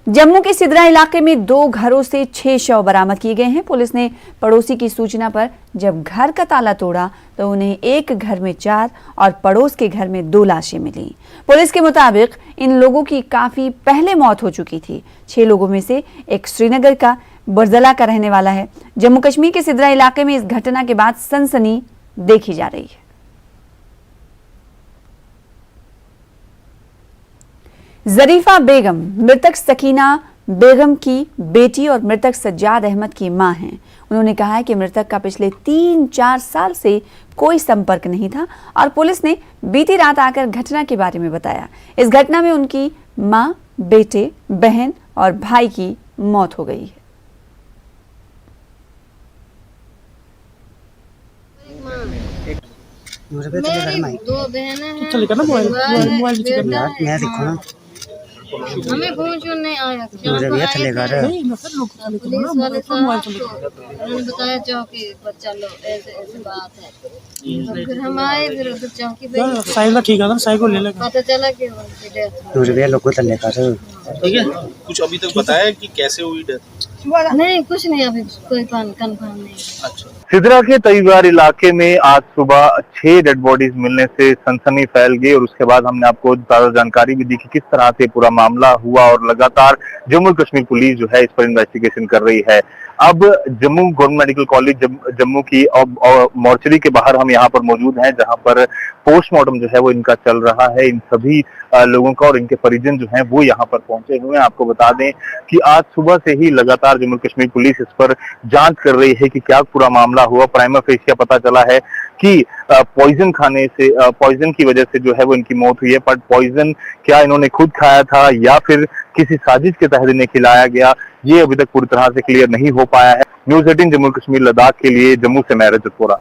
जम्मू के सिदरा इलाके में 2 घरों से 6 शव बरामद किए गए हैं। पुलिस ने पड़ोसी की सूचना पर जब घर का ताला तोड़ा तो उन्हें एक घर में 4 और पड़ोस के घर में 2 लाशें मिली। पुलिस के मुताबिक इन लोगों की काफी पहले मौत हो चुकी थी। 6 लोगों में से एक श्रीनगर का बरजला का रहने वाला है। जम्मू कश्मीर के सिदरा इलाके में इस घटना के बाद सनसनी देखी जा रही है। जरीफा बेगम मृतक सकीना बेगम की बेटी और मृतक सज्जाद अहमद की मां हैं। उन्होंने कहा है कि मृतक का पिछले 3-4 साल से कोई संपर्क नहीं था और पुलिस ने बीती रात आकर घटना के बारे में बताया। इस घटना में उनकी मां, बेटे, बहन और भाई की मौत हो गई है। मेरी 2 बहनें हैं। हमें फोन नहीं आया। पुलिस वाले उन्होंने बताया चौकी पर चलो, ऐसे बात है। तो फिर हम आए, फिर उधर चौकी पे साइकिल ठीक है ना, साइकिल ले लेगा। पता चला कि ठीक है। कुछ अभी तक बताया कि कैसे हुई डेथ? नहीं, कुछ नहीं, अभी कोई कंफर्म नहीं। अच्छा। सिदरा के तईवार इलाके में आज सुबह 6 डेड बॉडीज मिलने से सनसनी फैल गई और उसके बाद हमने आपको ज्यादा जानकारी भी दी कि किस तरह से पूरा मामला हुआ और लगातार जम्मू कश्मीर पुलिस जो है इस पर इन्वेस्टिगेशन कर रही है। अब Jammu government medical college Jammu की मॉर्चरी के बाहर हम यहाँ पर मौजूद हैं, जहाँ पर पोस्टमार्टम जो है वो इनका चल रहा है। इन सभी लोगों का और इनके परिजन जो हैं वो यहाँ पर पहुंचे हुए हैं। आपको बता दें कि आज सुबह से ही लगातार जम्मू कश्मीर पुलिस इस पर जांच कर रही है कि क्या पूरा मामला हुआ। प्राइमा फेसिया पता चला है कि पॉइजन खाने से, पॉइजन की वजह से जो है वो इनकी मौत हुई है। बट पॉइजन क्या इन्होंने खुद खाया था या फिर किसी साजिश के तहत इन्हें खिलाया गया, ये अभी तक पूरी तरह से क्लियर नहीं हो पाया है। न्यूज़ 18 जम्मू कश्मीर लद्दाख के लिए जम्मू से मैं रजत वोरा।